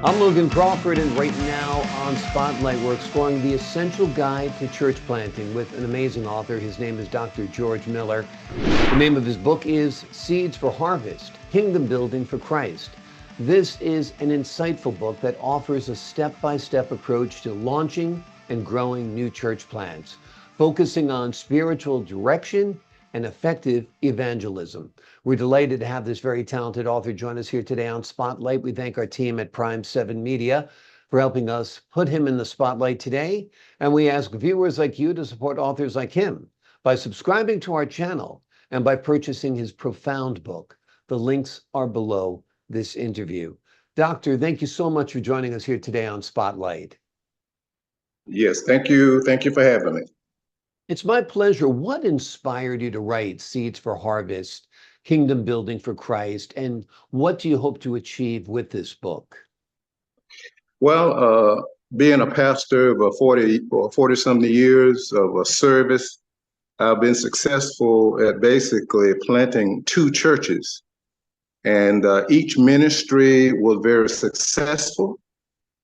I'm Logan Crawford, and right now on Spotlight, we're exploring the essential guide to church planting with an amazing author. His name is Dr. George Miller. The name of his book is Seeds for Harvest, Kingdom Building for Christ. This is an insightful book that offers a step-by-step approach to launching and growing new church plants, focusing on spiritual direction and effective evangelism. We're delighted to have this very talented author join us here today on Spotlight. We thank our team at Prime 7 Media for helping us put him in the spotlight today. And we ask viewers like you to support authors like him by subscribing to our channel and by purchasing his profound book. The links are below this interview. Doctor, thank you so much for joining us here today on Spotlight. Yes, thank you. Thank you for having me. It's my pleasure. What inspired you to write Seeds for Harvest, Kingdom Building for Christ, and what do you hope to achieve with this book? Well, being a pastor of 40-something years of a service, I've been successful at basically planting two churches. And each ministry was very successful.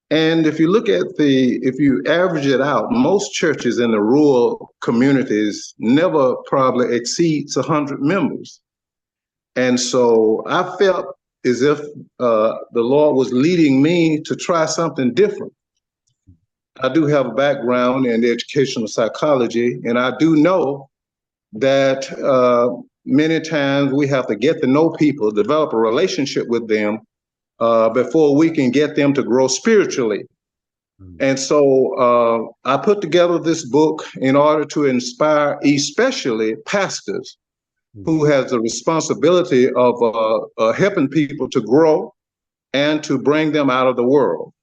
And if you look at if you average it out, most churches in the rural communities never probably exceeds 100 members. And so I felt as if the Lord was leading me to try something different. I do have a background in educational psychology, and I do know that many times we have to get to know people, develop a relationship with them before we can get them to grow spiritually. And so I put together this book in order to inspire especially pastors who has the responsibility of helping people to grow and to bring them out of the world.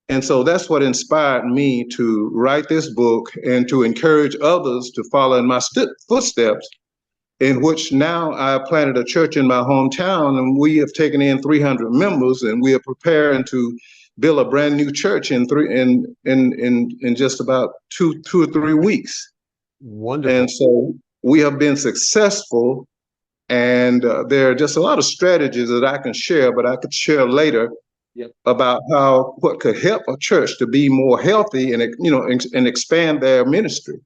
And so that's what inspired me to write this book and to encourage others to follow in my footsteps, in which now I planted a church in my hometown, and we have taken in 300 members, and we are preparing to build a brand new church in just about two or 3 weeks. Wonderful. And so we have been successful, and there are just a lot of strategies that I can share, but I could share later about what could help a church to be more healthy and expand their ministry.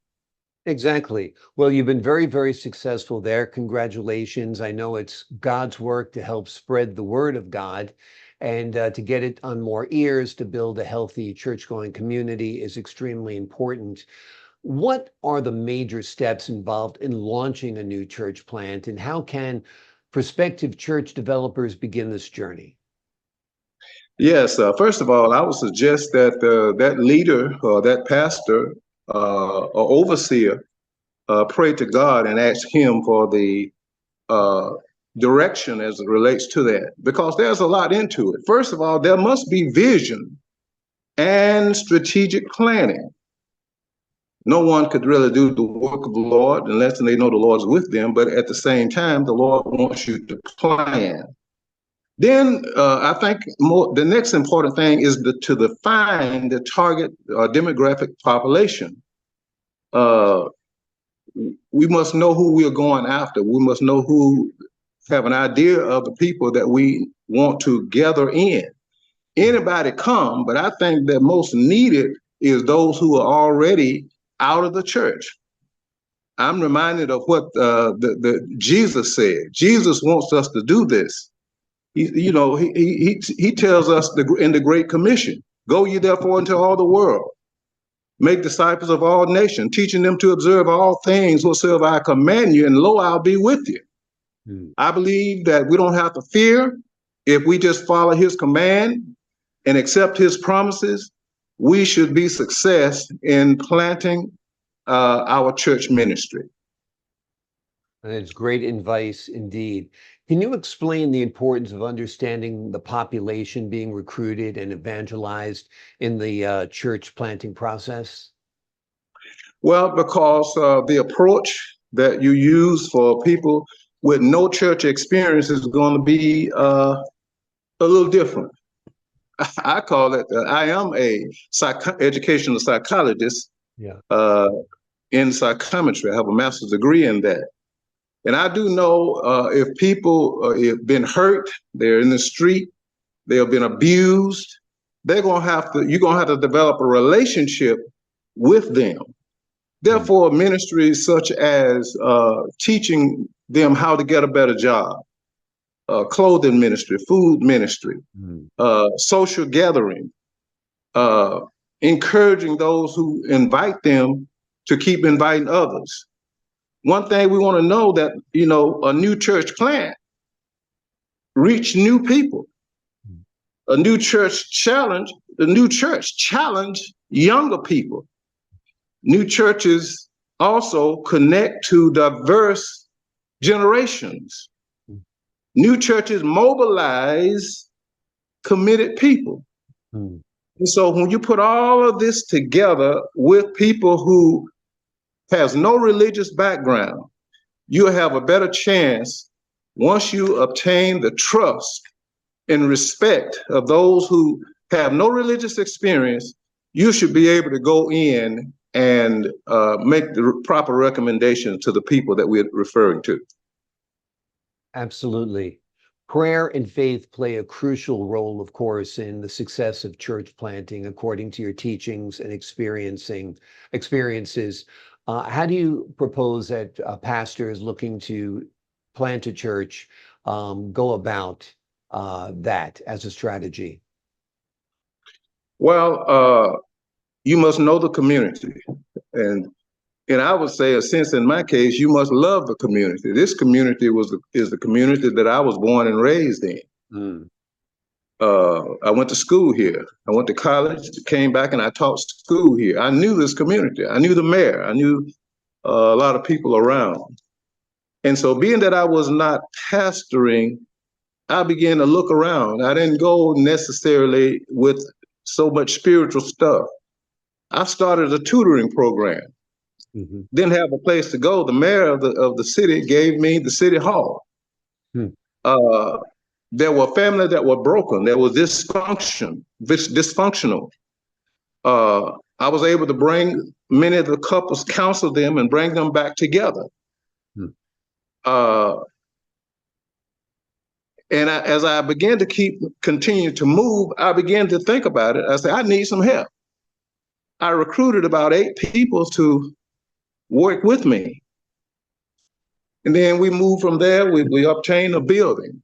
Exactly. Well, you've been very, very successful there. Congratulations. I know it's God's work to help spread the word of God, and to get it on more ears, to build a healthy church-going community is extremely important. What are the major steps involved in launching a new church plant, and how can prospective church developers begin this journey? Yes, first of all, I would suggest that that leader or that pastor or overseer pray to God and ask him for the direction as it relates to that, because there's a lot into it. First of all, there must be vision and strategic planning. No one could really do the work of the Lord unless they know the Lord's with them, but at the same time, the Lord wants you to plan. Then I think the next important thing is to define the target demographic population. We must know who we are going after. We must know have an idea of the people that we want to gather in. Anybody come, but I think that most needed is those who are already out of the church. I'm reminded of what Jesus said. Jesus wants us to do this. He tells us in the Great Commission, go ye therefore into all the world, make disciples of all nations, teaching them to observe all things whatsoever I command you, and lo, I'll be with you. I believe that we don't have to fear if we just follow his command and accept his promises. We should be success in planting our church ministry. And it's great advice indeed. Can you explain the importance of understanding the population being recruited and evangelized in the church planting process? Well, because the approach that you use for people with no church experience is going to be a little different. I call it, I am a educational psychologist in psychometry. I have a master's degree in that. And I do know if people have been hurt, they're in the street, they have been abused, you're going to have to develop a relationship with them. Therefore, ministries such as teaching them how to get a better job, clothing ministry, food ministry, social gathering, encouraging those who invite them to keep inviting others. One thing we want to know that, a new church plant reach new people. The new church challenge younger people. New churches also connect to diverse generations. New churches mobilize committed people. And so when you put all of this together with people who has no religious background, you'll have a better chance once you obtain the trust and respect of those who have no religious experience. You should be able to go in and make the proper recommendations to the people that we're referring to. Absolutely. Prayer and faith play a crucial role, of course, in the success of church planting, according to your teachings and experiences. How do you propose that pastors looking to plant a church go about that as a strategy? Well, you must know the community. And I would say, since in my case, you must love the community. This community is the community that I was born and raised in. I went to school here. I went to college, came back, and I taught school here. I knew this community. I knew the mayor. I knew a lot of people around. And so being that I was not pastoring, I began to look around. I didn't go necessarily with so much spiritual stuff. I started a tutoring program. Didn't have a place to go. The mayor of the city gave me the city hall. There were families that were broken. There was dysfunctional. I was able to bring many of the couples, counsel them, and bring them back together. And as I began to continue to move, I began to think about it. I said, I need some help. I recruited about 8 people to work with me. And then we moved from there. We obtained a building.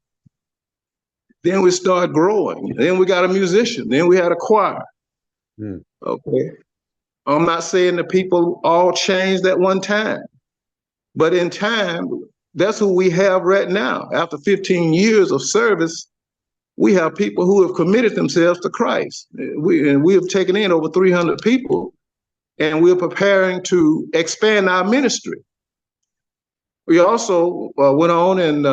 Then we started growing. Then we got a musician. Then we had a choir. Okay. I'm not saying that people all changed at one time, but in time, that's who we have right now. After 15 years of service, we have people who have committed themselves to Christ. We have taken in over 300 people, and we're preparing to expand our ministry. We also went on and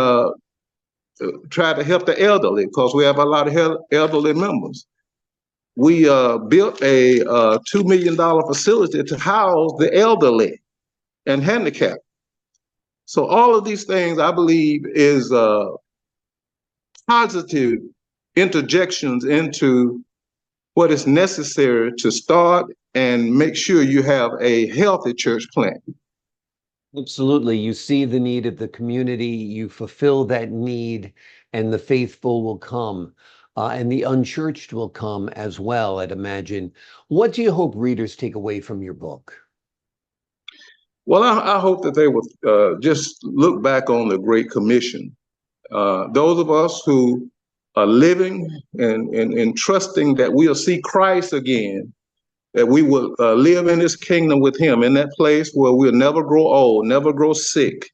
tried to help the elderly, because we have a lot of elderly members. We built a $2 million facility to house the elderly and handicapped. So all of these things, I believe, is positive interjections into what is necessary to start and make sure you have a healthy church plant. Absolutely. You see the need of the community, you fulfill that need, and the faithful will come, and the unchurched will come as well, I'd imagine. What do you hope readers take away from your book? Well, I hope that they will just look back on the Great Commission. Those of us who are living and trusting that we'll see Christ again, that we will live in his kingdom with him, in that place where we'll never grow old, never grow sick.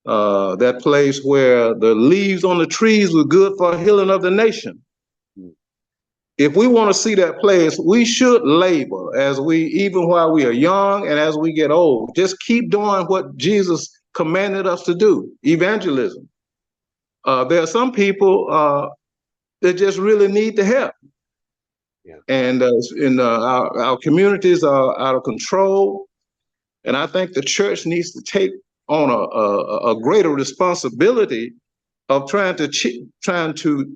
That place where the leaves on the trees were good for healing of the nation. If we want to see that place, we should labor even while we are young and as we get old. Just keep doing what Jesus commanded us to do, evangelism. There are some people that just really need the help. And our communities are out of control. And I think the church needs to take on a greater responsibility of trying to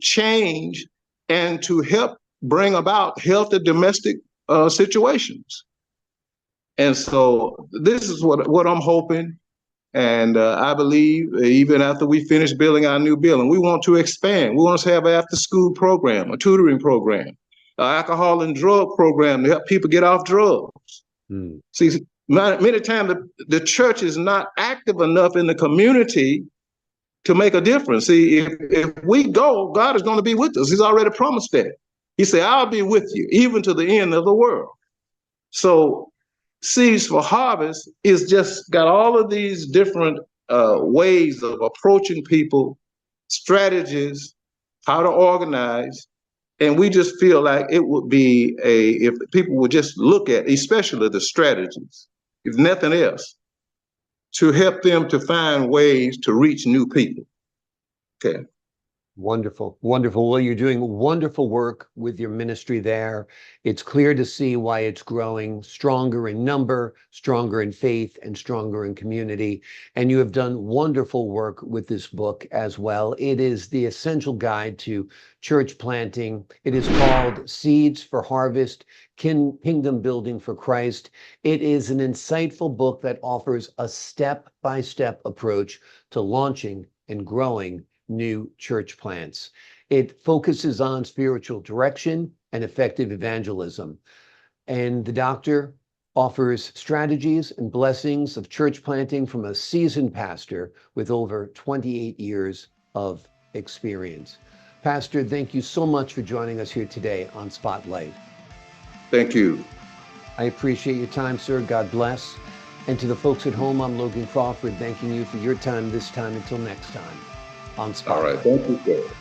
change and to help bring about healthy domestic situations. And so this is what I'm hoping. And I believe even after we finish building our new building, we want to expand. We want to have an after-school program, a tutoring program. alcohol and drug program to help people get off drugs. See, many times the church is not active enough in the community to make a difference. See, if we go, God is going to be with us. He's already promised that. He said, I'll be with you even to the end of the world. So Seeds for Harvest is just got all of these different ways of approaching people, strategies, how to organize. And we just feel like it would be if people would just look at, especially the strategies, if nothing else, to help them to find ways to reach new people. Okay. Wonderful, wonderful. Well, you're doing wonderful work with your ministry there. It's clear to see why it's growing stronger in number, stronger in faith, and stronger in community. And you have done wonderful work with this book as well. It is the essential guide to church planting. It is called Seeds for Harvest, Kingdom Building for Christ. It is an insightful book that offers a step-by-step approach to launching and growing new church plants. It focuses on spiritual direction and effective evangelism. And the doctor offers strategies and blessings of church planting from a seasoned pastor with over 28 years of experience. Pastor, thank you so much for joining us here today on Spotlight. Thank you. I appreciate your time, sir. God bless. And to the folks at home, I'm Logan Crawford, thanking you for your time this time. Until next time on Spotlight. All right. Thank you, sir.